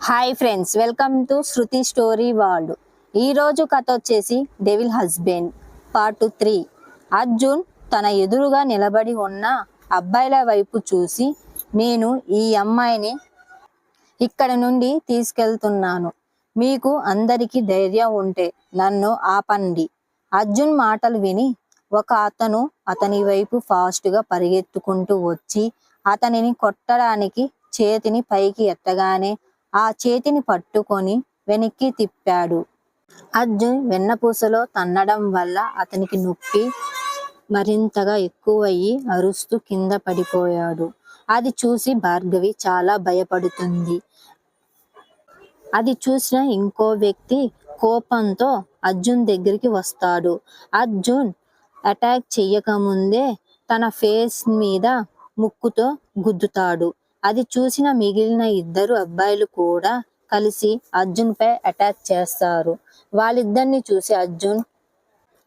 Hi friends, welcome to Shruti story world. ఈరోజు కథ వచ్చేసి డెవిల్ హస్బెండ్ పార్ట్ 3. అర్జున్ తన ఎదురుగా నిలబడి ఉన్న అబ్బాయిల వైపు చూసి, నేను ఈ అమ్మాయిని ఇక్కడ నుండి తీసుకెళ్తున్నాను. మీకు అందరికీ ధైర్యం ఉంటే నన్ను ఆపండి. అర్జున్ మాటలు విని ఒక అతను అతని వైపు ఫాస్ట్గా పరిగెత్తుకుంటూ వచ్చి అతనిని కొట్టడానికి చేతిని పైకి ఎత్తగానే ఆ చేతిని పట్టుకొని వెనక్కి తిప్పాడు. అర్జున్ వెన్నపూసలో తన్నడం వల్ల అతనికి నొప్పి మరింతగా ఎక్కువయ్యి అరుస్తూ కింద పడిపోయాడు. అది చూసి భార్గవి చాలా భయపడుతుంది. అది చూసిన ఇంకో వ్యక్తి కోపంతో అర్జున్ దగ్గరికి వస్తాడు. అర్జున్ అటాక్ చెయ్యకముందే తన ఫేస్ మీద ముక్కుతో గుద్దుతాడు. అది చూసిన మిగిలిన ఇద్దరు అబ్బాయిలు కూడా కలిసి అర్జున్ పై అటాక్ చేస్తారు. వాళ్ళిద్దరిని చూసి అర్జున్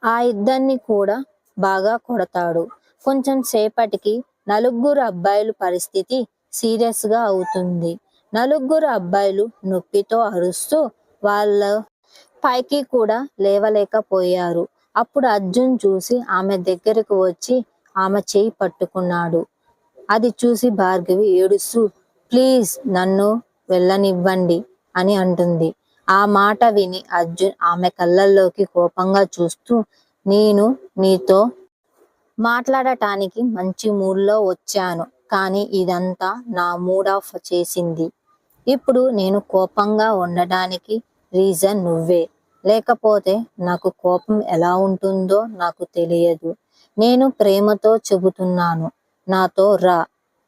ఆ ఇద్దరిని కూడా బాగా కొడతాడు. కొంచెం సేపటికి నలుగురు అబ్బాయిల పరిస్థితి సీరియస్ గా అవుతుంది. నలుగురు అబ్బాయిలు నొప్పితో అరుస్తూ వాళ్ళ పైకి కూడా లేవలేకపోయారు. అప్పుడు అర్జున్ చూసి ఆమె దగ్గరకు వచ్చి ఆమె చేయి పట్టుకున్నాడు. అది చూసి భార్గవి ఏడుస్తూ, ప్లీజ్ నన్ను వెళ్ళనివ్వండి అని అంటుంది. ఆ మాట విని అర్జున్ ఆమె కళ్ళల్లోకి కోపంగా చూస్తూ, నేను నీతో మాట్లాడటానికి మంచి మూడ్లో వచ్చాను, కానీ ఇదంతా నా మూడ్ ఆఫ్ చేసింది. ఇప్పుడు నేను కోపంగా ఉండడానికి రీజన్ నువ్వే. లేకపోతే నాకు కోపం ఎలా ఉంటుందో నాకు తెలియదు. నేను ప్రేమతో చెబుతున్నాను, నాతో రా,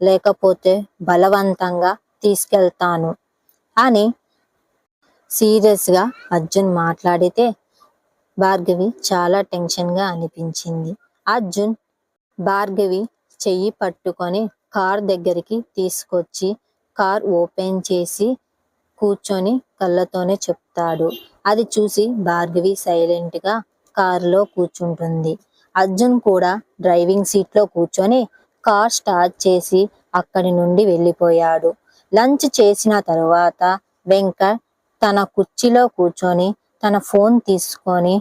లేకపోతే బలవంతంగా తీసుకెళ్తాను అని సీరియస్గా అర్జున్ మాట్లాడితే భార్గవి చాలా టెన్షన్గా అనిపించింది. అర్జున్ భార్గవి చెయ్యి పట్టుకొని కార్ దగ్గరికి తీసుకొచ్చి కార్ ఓపెన్ చేసి కూర్చొని కళ్ళతోనే చెప్తాడు. అది చూసి భార్గవి సైలెంట్గా కారులో కూర్చుంటుంది. అర్జున్ కూడా డ్రైవింగ్ సీట్లో కూర్చొని కార్ స్టార్ట్ చేసి అక్కడి నుండి వెళ్ళిపోయాడు. లంచ్ చేసిన తరువాత వెంకట్ తన కుర్చీలో కూర్చొని తన ఫోన్ తీసుకొని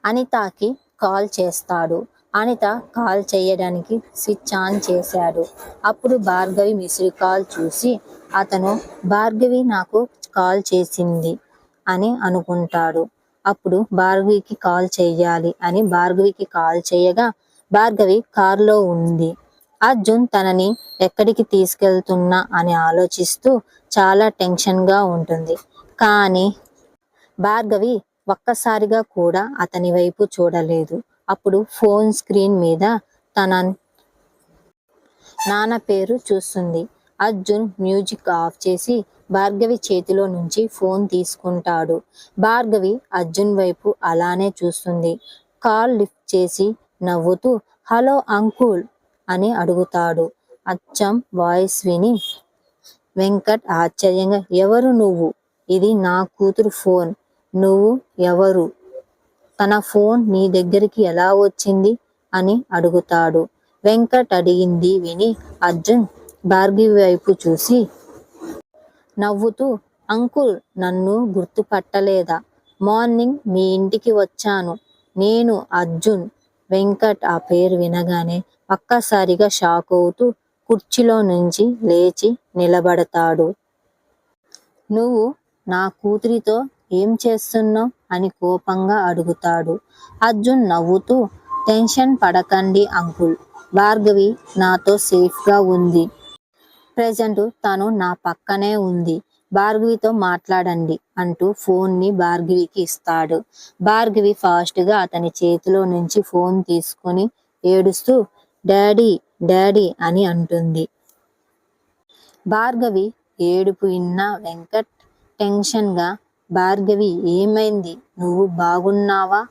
అనితకి కాల్ చేస్తాడు. అనిత కాల్ చేయడానికి స్విచ్ ఆన్ చేశాడు. అప్పుడు భార్గవి మిస్డ్ కాల్ చూసి అతను భార్గవి నాకు కాల్ చేసింది అని అనుకుంటాడు. అప్పుడు భార్గవికి కాల్ చెయ్యాలి అని భార్గవికి కాల్ చేయగా భార్గవి కారులో ఉంది. అర్జున్ తనని ఎక్కడికి తీసుకెళ్తున్నా అని ఆలోచిస్తూ చాలా టెన్షన్గా ఉంటుంది. కానీ భార్గవి ఒక్కసారిగా కూడా అతని వైపు చూడలేదు. అప్పుడు ఫోన్ స్క్రీన్ మీద తన నాన్న పేరు చూస్తుంది. అర్జున్ మ్యూజిక్ ఆఫ్ చేసి భార్గవి చేతిలో నుంచి ఫోన్ తీసుకుంటాడు. భార్గవి అర్జున్ వైపు అలానే చూస్తుంది. కాల్ లిఫ్ట్ చేసి నవ్వుతూ హలో అంకుల్ అని అడుగుతాడు. అచ్చం వాయిస్ విని వెంకట్ ఆశ్చర్యంగా, ఎవరు నువ్వు? ఇది నా కూతురు ఫోన్, నువ్వు ఎవరు? తన ఫోన్ నీ దగ్గరికి ఎలా వచ్చింది అని అడుగుతాడు. వెంకట్ అడిగింది విని అర్జున్ భార్గవి వైపు చూసి నవ్వుతూ, అంకుల్ నన్ను గుర్తుపట్టలేదా? మార్నింగ్ మీ ఇంటికి వచ్చాను, నేను అర్జున్. వెంకట్ ఆ పేరు వినగానే ఒక్కసారిగా షాక్ అవుతూ కుర్చీలో నుంచి లేచి నిలబడతాడు. నువ్వు నా కూతురితో ఏం చేస్తున్నావు అని కోపంగా అడుగుతాడు. అర్జున్ నవ్వుతూ, టెన్షన్ పడకండి అంకుల్, భార్గవి నాతో సేఫ్గా ఉంది. ప్రెజెంట్ తను నా పక్కనే ఉంది, భార్గవితో మాట్లాడండి అంటూ ఫోన్ని భార్గవికి ఇస్తాడు. భార్గవి ఫాస్ట్గా అతని చేతిలో నుంచి ఫోన్ తీసుకుని ఏడుస్తూ డాడీ డాడీ అని అంటుంది. భార్గవి ఏడుపు విన్న వెంకట్ టెన్షన్గా, భార్గవి ఏమైంది, నువ్వు బాగున్నావా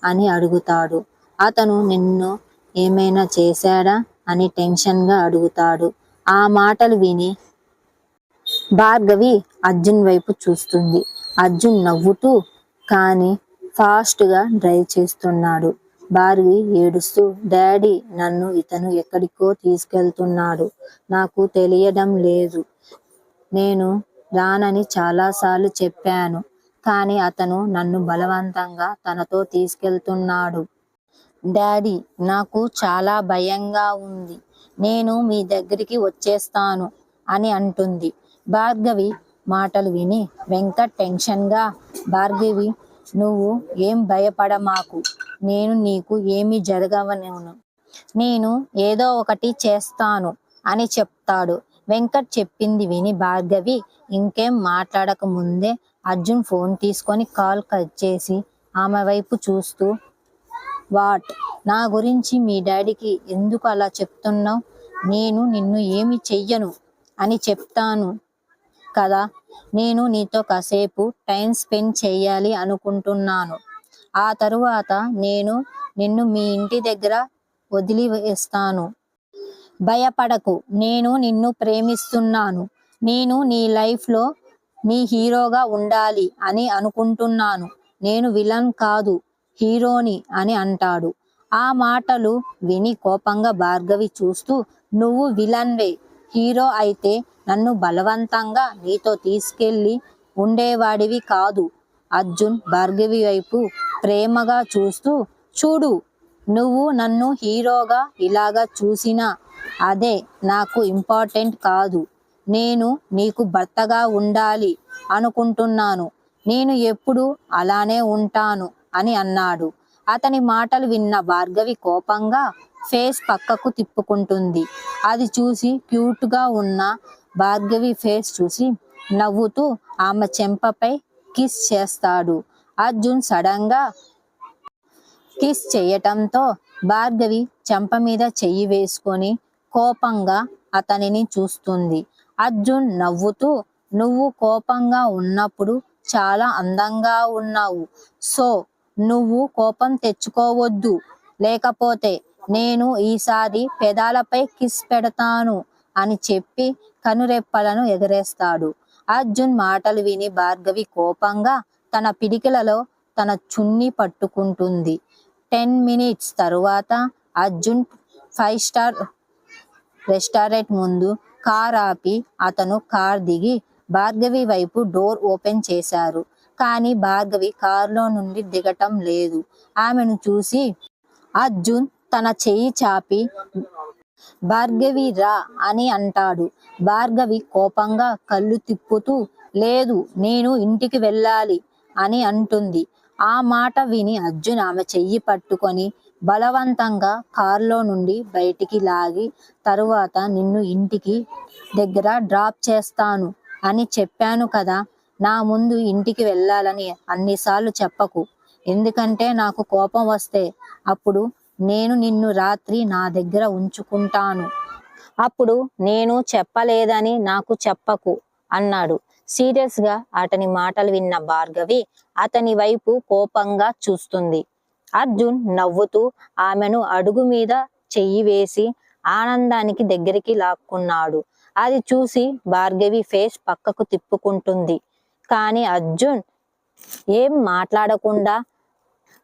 అని అడుగుతాడు. అతను నిన్ను ఏమైనా చేశాడా అని టెన్షన్గా అడుగుతాడు. ఆ మాటలు విని భార్గవి అర్జున్ వైపు చూస్తుంది. అర్జున్ నవ్వుతూ కానీ ఫాస్ట్గా డ్రైవ్ చేస్తున్నాడు. భార్గవి ఏడుస్తూ, డాడీ నన్ను ఇతను ఎక్కడికో తీసుకెళ్తున్నాడు, నాకు తెలియడం లేదు, నేను రానని చాలాసార్లు చెప్పాను, కానీ అతను నన్ను బలవంతంగా తనతో తీసుకెళ్తున్నాడు. డాడీ, నాకు చాలా భయంగా ఉంది. నేను మీ దగ్గరికి వచ్చేస్తాను అని అంటుంది. భార్గవి మాటలు విని వెంకట్ టెన్షన్గా, భార్గవి, నువ్వు ఏం భయపడమాకు. నేను నీకు ఏమీ జరగవను. నేను ఏదో ఒకటి చేస్తాను అని చెప్తాడు. వెంకట్ చెప్పింది విని భార్గవి ఇంకేం మాట్లాడక ముందే అర్జున్ ఫోన్ తీసుకొని కాల్ కట్ చేసి ఆమె వైపు చూస్తూ, వాట్? నా గురించి మీ డాడీకి ఎందుకు అలా చెప్తున్నావు? నేను నిన్ను ఏమి చెయ్యను అని చెప్తాను కదా. నేను నీతో కాసేపు టైం స్పెండ్ చేయాలి అనుకుంటున్నాను. ఆ తరువాత నేను నిన్ను మీ ఇంటి దగ్గర వదిలివేస్తాను. భయపడకు, నేను నిన్ను ప్రేమిస్తున్నాను. నేను నీ లైఫ్లో నీ హీరోగా ఉండాలి అని అనుకుంటున్నాను. నేను విలన్ కాదు, హీరోని అని అంటాడు. ఆ మాటలు విని కోపంగా భార్గవి చూస్తూ, నువ్వు విలన్వే. హీరో అయితే నన్ను బలవంతంగా నీతో తీసుకెళ్ళి ఉండేవాడివి కాదు. అర్జున్ భార్గవి వైపు ప్రేమగా చూస్తూ, చూడు, నువ్వు నన్ను హీరోగా ఇలాగా చూసినా అదే నాకు ఇంపార్టెంట్ కాదు. నేను నీకు భర్తగా ఉండాలి అనుకుంటున్నాను. నేను ఎప్పుడు అలానే ఉంటాను అని అన్నాడు. అతని మాటలు విన్న భార్గవి కోపంగా ఫేస్ పక్కకు తిప్పుకుంటుంది. అది చూసి క్యూట్గా ఉన్న భార్గవి ఫేస్ చూసి నవ్వుతూ ఆమె చెంపపై కిస్ చేస్తాడు. అర్జున్ సడన్గా కిస్ చేయటంతో భార్గవి చెంప మీద చెయ్యి వేసుకొని కోపంగా అతనిని చూస్తుంది. అర్జున్ నవ్వుతూ, నువ్వు కోపంగా ఉన్నప్పుడు చాలా అందంగా ఉన్నావు. సో నువ్వు కోపం తెచ్చుకోవద్దు, లేకపోతే నేను ఈసారి పెదాలపై కిస్ పెడతాను అని చెప్పి కనురెప్పలను ఎగరేస్తాడు. అర్జున్ మాటలు విని భార్గవి కోపంగా తన పిడికిలలో తన చున్నీ పట్టుకుంటుంది. 10 minutes తరువాత అర్జున్ 5 star రెస్టారెంట్ ముందు కార్ ఆపి అతను కార్ దిగి భార్గవి వైపు డోర్ ఓపెన్ చేశారు. కానీ భార్గవి కారులో నుండి దిగటం లేదు. ఆమెను చూసి అర్జున్ తన చెయ్యి చాపి భార్గవి రా అని అంటాడు. భార్గవి కోపంగా కళ్ళు తిప్పుతూ, లేదు, నేను ఇంటికి వెళ్ళాలి అని అంటుంది. ఆ మాట విని అర్జున్ ఆమె చెయ్యి పట్టుకొని బలవంతంగా కారులో నుండి బయటికి లాగి, తరువాత నిన్ను ఇంటికి దగ్గర డ్రాప్ చేస్తాను అని చెప్పాను కదా. నా ముందు ఇంటికి వెళ్ళాలని అన్నిసార్లు చెప్పకు, ఎందుకంటే నాకు కోపం వస్తే అప్పుడు నేను నిన్ను రాత్రి నా దగ్గర ఉంచుకుంటాను. అప్పుడు నేను చెప్పలేదని నాకు చెప్పకు అన్నాడు. సీరియస్ గా అతని మాటలు విన్న భార్గవి అతని వైపు కోపంగా చూస్తుంది. అర్జున్ నవ్వుతూ ఆమెను అడుగు మీద చెయ్యి వేసి ఆనందానికి దగ్గరికి లాక్కున్నాడు. అది చూసి భార్గవి ఫేస్ పక్కకు తిప్పుకుంటుంది. కానీ అర్జున్ ఏం మాట్లాడకుండా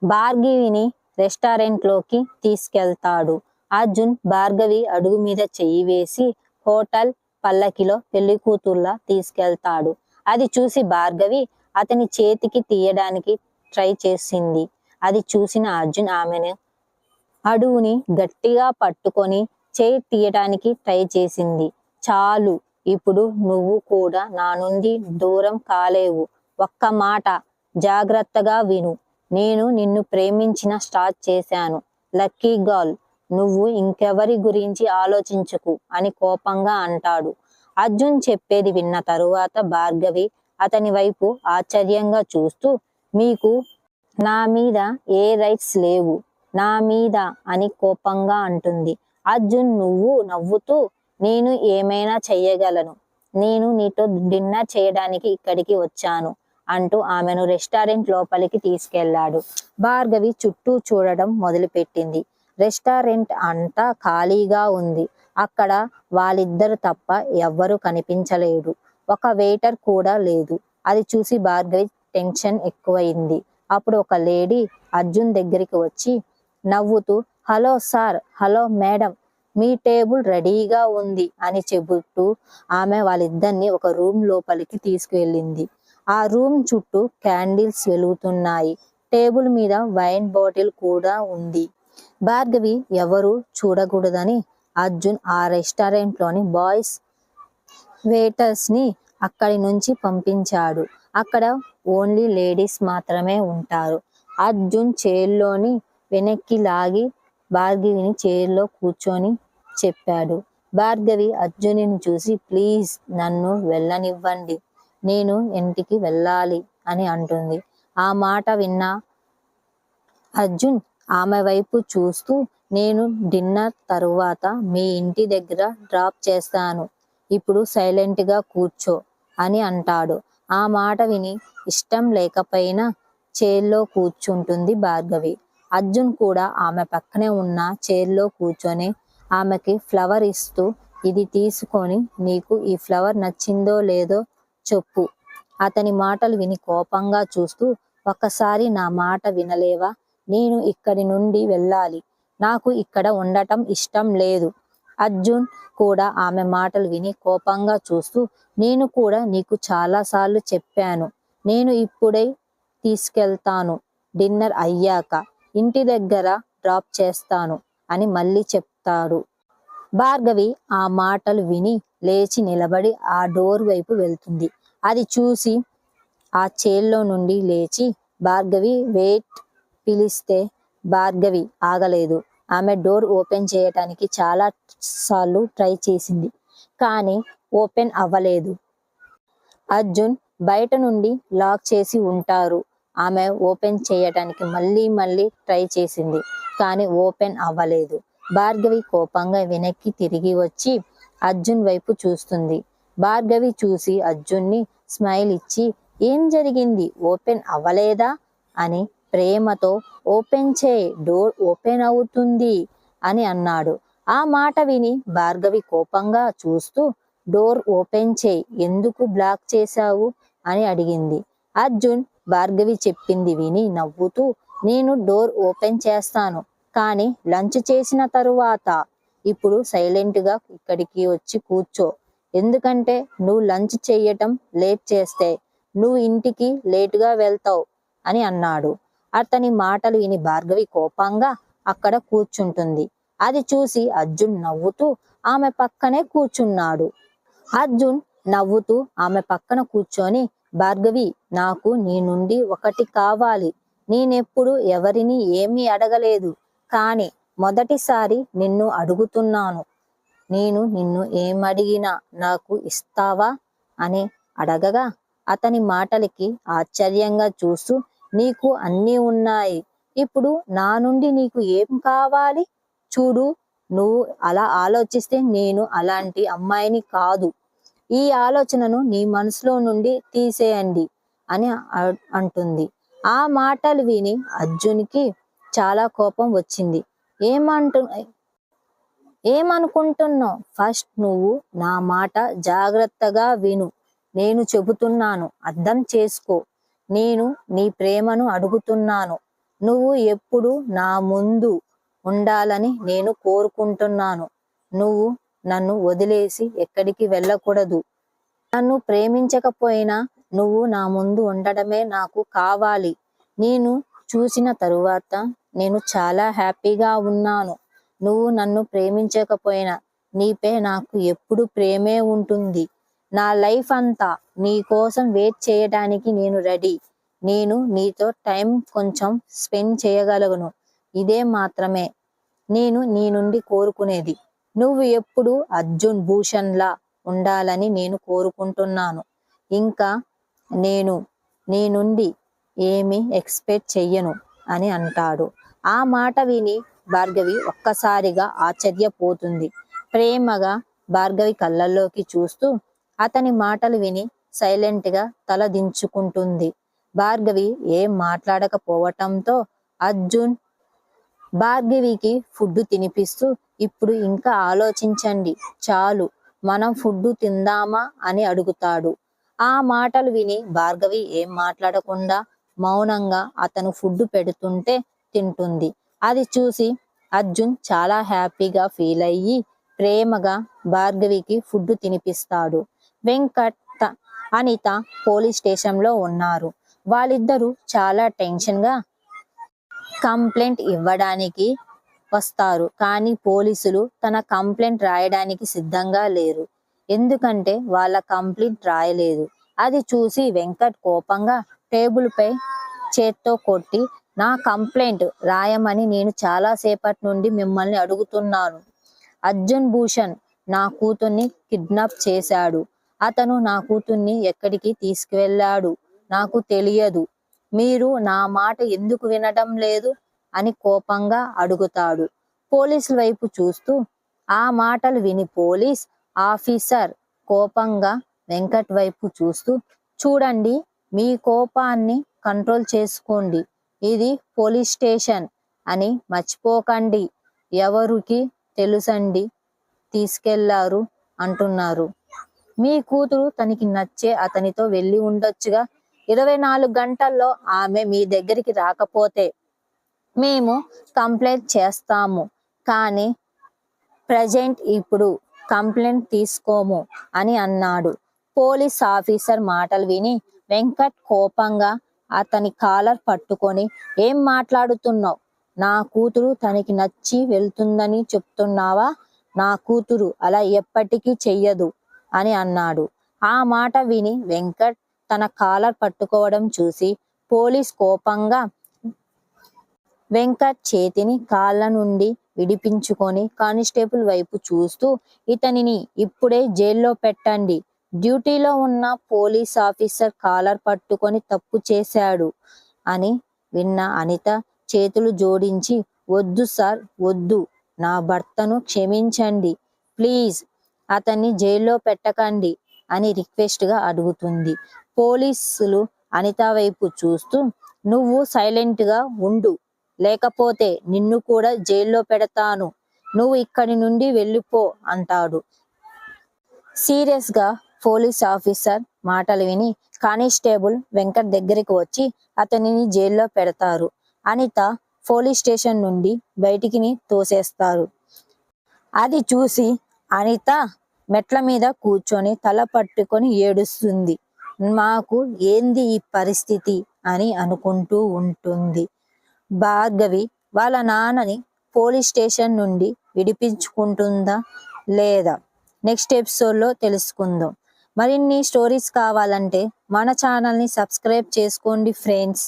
భార్గవిని రెస్టారెంట్లోకి తీసుకెళ్తాడు. అర్జున్ భార్గవి అడుగు మీద చెయ్యి వేసి హోటల్ పల్లకిలో పెళ్లి కూతుర్లా తీసుకెళ్తాడు. అది చూసి భార్గవి అతని చేతికి తీయడానికి ట్రై చేసింది. అది చూసిన అర్జున్ ఆమెను అడుగుని గట్టిగా పట్టుకొని చేయి తీయడానికి ట్రై చేసింది. చాలు, ఇప్పుడు నువ్వు కూడా నా నుండి దూరం కాలేవు. ఒక్క మాట జాగ్రత్తగా విను. నేను నిన్ను ప్రేమించిన స్టార్ట్ చేశాను. లక్కీ గర్ల్, నువ్వు ఇంకెవరి గురించి ఆలోచించకు అని కోపంగా అంటాడు. అర్జున్ చెప్పేది విన్న తరువాత భార్గవి అతని వైపు ఆశ్చర్యంగా చూస్తూ, మీకు నా మీద ఏ రైట్స్ లేవు నా మీద అని కోపంగా అంటుంది. అర్జున్ నవ్వుతూ, నేను ఏమైనా చెయ్యగలను. నేను నీతో డిన్నర్ చేయడానికి ఇక్కడికి వచ్చాను అంటూ ఆమెను రెస్టారెంట్ లోపలికి తీసుకెళ్లాడు. భార్గవి చుట్టూ చూడడం మొదలుపెట్టింది. రెస్టారెంట్ అంతా ఖాళీగా ఉంది. అక్కడ వాళ్ళిద్దరు తప్ప ఎవ్వరూ కనిపించలేడు. ఒక వెయిటర్ కూడా లేదు. అది చూసి భార్గవి టెన్షన్ ఎక్కువైంది. అప్పుడు ఒక లేడీ అర్జున్ దగ్గరికి వచ్చి నవ్వుతూ, హలో సార్, హలో మేడం, మీ టేబుల్ రెడీగా ఉంది అని చెబుతూ ఆమె వాళ్ళిద్దరిని ఒక రూమ్ లోపలికి తీసుకువెళ్ళింది. ఆ రూమ్ చుట్టూ క్యాండిల్స్ వెలుగుతున్నాయి. టేబుల్ మీద వైన్ బాటిల్ కూడా ఉంది. భార్గవి ఎవరు చూడకూడదని అర్జున్ ఆ రెస్టారెంట్ లోని బాయ్స్ వెయిటర్స్ ని అక్కడి నుంచి పంపించాడు. అక్కడ ఓన్లీ లేడీస్ మాత్రమే ఉంటారు. అర్జున్ చైర్లోని వెనక్కి లాగి భార్గవిని చైర్లో కూర్చొని చెప్పాడు. భార్గవి అర్జున్ని చూసి ప్లీజ్ నన్ను వెళ్ళనివ్వండి, నేను ఇంటికి వెళ్ళాలి అని అంటుంది. ఆ మాట విన్న అర్జున్ ఆమె వైపు చూస్తూ నేను డిన్నర్ తరువాత మీ ఇంటి దగ్గర డ్రాప్ చేస్తాను, ఇప్పుడు సైలెంట్ గా కూర్చో అని అంటాడు. ఆ మాట విని ఇష్టం లేకపోయినా చైర్లో కూర్చుంటుంది భార్గవి. అర్జున్ కూడా ఆమె పక్కనే ఉన్న చైర్లో కూర్చొని ఆమెకి ఫ్లవర్ ఇస్తూ ఇది తీసుకొని నీకు ఈ ఫ్లవర్ నచ్చిందో లేదో చెప్పు. అతని మాటలు విని కోపంగా చూస్తూ ఒక్కసారి నా మాట వినలేవా, నేను ఇక్కడి నుండి వెళ్ళాలి, నాకు ఇక్కడ ఉండటం ఇష్టం లేదు. అర్జున్ కూడా ఆమె మాటలు విని కోపంగా చూస్తూ నేను కూడా నీకు చాలాసార్లు చెప్పాను, నేను ఇప్పుడే తీసుకెళ్తాను, డిన్నర్ అయ్యాక ఇంటి దగ్గర డ్రాప్ చేస్తాను అని మళ్ళీ చెప్తాడు. భార్గవి ఆ మాటలు విని లేచి నిలబడి ఆ డోర్ వైపు వెళ్తుంది. అది చూసి ఆ చైర్లో నుండి లేచి భార్గవి వెయిట్ పిలిస్తే భార్గవి ఆగలేదు. ఆమె డోర్ ఓపెన్ చేయటానికి చాలా సార్లు ట్రై చేసింది, కానీ ఓపెన్ అవ్వలేదు. అర్జున్ బయట నుండి లాక్ చేసి ఉంటారు. ఆమె ఓపెన్ చేయటానికి మళ్ళీ ట్రై చేసింది, కానీ ఓపెన్ అవ్వలేదు. భార్గవి కోపంగా వెనక్కి తిరిగి వచ్చి అర్జున్ వైపు చూస్తుంది. భార్గవి చూసి అర్జున్ని స్మైల్ ఇచ్చి ఏం జరిగింది, ఓపెన్ అవ్వలేదా అని ప్రేమతో ఓపెన్ చేయి, డోర్ ఓపెన్ అవుతుంది అని అన్నాడు. ఆ మాట విని భార్గవి కోపంగా చూస్తూ డోర్ ఓపెన్ చేయి, ఎందుకు బ్లాక్ చేశావు అని అడిగింది. అర్జున్ భార్గవి చెప్పింది విని నవ్వుతూ నేను డోర్ ఓపెన్ చేస్తాను, కానీ లంచ్ చేసిన తరువాత, ఇప్పుడు సైలెంట్ గా ఇక్కడికి వచ్చి కూర్చో, ఎందుకంటే నువ్వు లంచ్ చేయటం లేట్ చేస్తే నువ్వు ఇంటికి లేటుగా వెళ్తావు అని అన్నాడు. అతని మాటలు విని భార్గవి కోపంగా అక్కడ కూర్చుంటుంది. అది చూసి అర్జున్ నవ్వుతూ ఆమె పక్కనే కూర్చున్నాడు. అర్జున్ నవ్వుతూ ఆమె పక్కన కూర్చొని భార్గవి నాకు నీ నుండి ఒకటి కావాలి, నేనెప్పుడు ఎవరిని ఏమీ అడగలేదు, కానీ మొదటిసారి నిన్ను అడుగుతున్నాను, నేను నిన్ను ఏమడిగినా నాకు ఇస్తావా అని అడగగా అతని మాటలకి ఆశ్చర్యంగా చూస్తూ నీకు అన్నీ ఉన్నాయి, ఇప్పుడు నా నుండి నీకు ఏం కావాలి, చూడు నువ్వు అలా ఆలోచిస్తే నేను అలాంటి అమ్మాయిని కాదు, ఈ ఆలోచనను నీ మనసులో నుండి తీసేయండి అని అంటుంది. ఆ మాటలు విని అర్జున్కి చాలా కోపం వచ్చింది. ఏమనుకుంటున్నావు, ఫస్ట్ నువ్వు నా మాట జాగ్రత్తగా విను, నేను చెబుతున్నాను అర్థం చేసుకో, నేను నీ ప్రేమను అడుగుతున్నాను, నువ్వు ఎప్పుడు నా ముందు ఉండాలని నేను కోరుకుంటున్నాను, నువ్వు నన్ను వదిలేసి ఎక్కడికి వెళ్ళకూడదు, నన్ను ప్రేమించకపోయినా నువ్వు నా ముందు ఉండడమే నాకు కావాలి, నేను చూసిన తరువాత నేను చాలా హ్యాపీగా ఉన్నాను, నువ్వు నన్ను ప్రేమించకపోయినా నీపై నాకు ఎప్పుడు ప్రేమే ఉంటుంది, నా లైఫ్ అంతా నీ కోసం వెయిట్ చేయడానికి నేను రెడీ, నేను నీతో టైం కొంచెం స్పెండ్ చేయగలను, ఇదే మాత్రమే నేను నీ నుండి కోరుకునేది, నువ్వు ఎప్పుడు అర్జున్ భూషణ్లా ఉండాలని నేను కోరుకుంటున్నాను, ఇంకా నేను నీ నుండి ఏమీ ఎక్స్పెక్ట్ చెయ్యను అని అంటాడు. ఆ మాట విని భార్గవి ఒక్కసారిగా ఆశ్చర్యపోతుంది. ప్రేమగా భార్గవి కళ్ళల్లోకి చూస్తూ అతని మాటలు విని సైలెంట్ గా తల దించుకుంటుంది. భార్గవి ఏం మాట్లాడకపోవటంతో అర్జున్ భార్గవికి ఫుడ్ తినిపిస్తూ ఇప్పుడు ఇంకా ఆలోచించండి చాలు, మనం ఫుడ్ తిందామా అని అడుగుతాడు. ఆ మాటలు విని భార్గవి ఏం మాట్లాడకుండా మౌనంగా అతను ఫుడ్ పెడుతుంటే తింటుంది. అది చూసి అర్జున్ చాలా హ్యాపీగా ఫీల్ అయ్యి ప్రేమగా భార్గవికి ఫుడ్ తినిపిస్తాడు. వెంకట్ అనిత పోలీస్ స్టేషన్లో ఉన్నారు. వాళ్ళిద్దరూ చాలా టెన్షన్గా కంప్లైంట్ ఇవ్వడానికి వస్తారు. కానీ పోలీసులు తన కంప్లైంట్ రాయడానికి సిద్ధంగా లేరు. ఎందుకంటే వాళ్ళ కంప్లైంట్ రాయలేదు. అది చూసి వెంకట్ కోపంగా టేబుల్పై చేత్తో కొట్టి, నా కంప్లైంట్ రాయమని నేను చాలా సేపటి నుండి మిమ్మల్ని అడుగుతున్నాను. అర్జున్ భూషణ్ నా కూతుర్ని కిడ్నాప్ చేశాడు. అతను నా కూతుర్ని ఎక్కడికి తీసుకువెళ్ళాడు నాకు తెలియదు. మీరు నా మాట ఎందుకు వినడం లేదు అని కోపంగా అడుగుతాడు. పోలీసుల వైపు చూస్తూ. ఆ మాటలు విని పోలీస్ ఆఫీసర్ కోపంగా వెంకట్ వైపు చూస్తూ, చూడండి, మీ కోపాన్ని కంట్రోల్ చేసుకోండి. ఇది పోలీస్ స్టేషన్ అని మర్చిపోకండి. ఎవరికి తెలుసండి తీసుకెళ్లారు అంటున్నారు. మీ కూతురు తనకి నచ్చే అతనితో వెళ్ళి ఉండొచ్చుగా. 24 గంటల్లో ఆమె మీ దగ్గరికి రాకపోతే మేము కంప్లైంట్ చేస్తాము. కానీ ప్రజెంట్ ఇప్పుడు కంప్లైంట్ తీసుకోము అని అన్నాడు. పోలీస్ ఆఫీసర్ మాటలు విని వెంకట్ కోపంగా అతని కాలర్ పట్టుకొని, ఏం మాట్లాడుతున్నావు? నా కూతురు తనకి నచ్చి వెళ్తుందని చెప్తున్నావా? నా కూతురు అలా ఎప్పటికీ చెయ్యదు అని అన్నాడు. ఆ మాట విని వెంకట్ తన కాలర్ పట్టుకోవడం చూసి పోలీస్ కోపంగా వెంకట్ చేతిని కాళ్ళ నుండి విడిపించుకొని కానిస్టేబుల్ వైపు చూస్తూ, ఇతనిని ఇప్పుడే జైల్లో పెట్టండి. డ్యూటీలో ఉన్న పోలీస్ ఆఫీసర్ కాలర్ పట్టుకొని తప్పు చేశాడు అని విన్న అనిత చేతులు జోడించి, వద్దు సార్, వద్దు, నా భర్తను క్షమించండి, ప్లీజ్ అతన్ని జైల్లో పెట్టకండి అని రిక్వెస్ట్గా అడుగుతుంది. పోలీసులు అనిత వైపు చూస్తూ, నువ్వు సైలెంట్గా ఉండు, లేకపోతే నిన్ను కూడా జైల్లో పెడతాను. నువ్వు ఇక్కడి నుండి వెళ్ళిపో అంటాడు. సీరియస్గా పోలీస్ ఆఫీసర్ మాటలు విని కానిస్టేబుల్ వెంకట్ దగ్గరికి వచ్చి అతనిని జైల్లో పెడతారు. అనిత పోలీస్ స్టేషన్ నుండి బయటికి తోసేస్తారు. అది చూసి అనిత మెట్ల మీద కూర్చొని తల పట్టుకొని ఏడుస్తుంది. మాకు ఏంది ఈ పరిస్థితి అని అనుకుంటూ ఉంటుంది. భార్గవి వాళ్ళ నాన్నని పోలీస్ స్టేషన్ నుండి విడిపించుకుంటుందా లేదా నెక్స్ట్ ఎపిసోడ్లో తెలుసుకుందాం. మరిన్ని స్టోరీస్ కావాలంటే మన ఛానల్ని సబ్స్క్రైబ్ చేసుకోండి ఫ్రెండ్స్.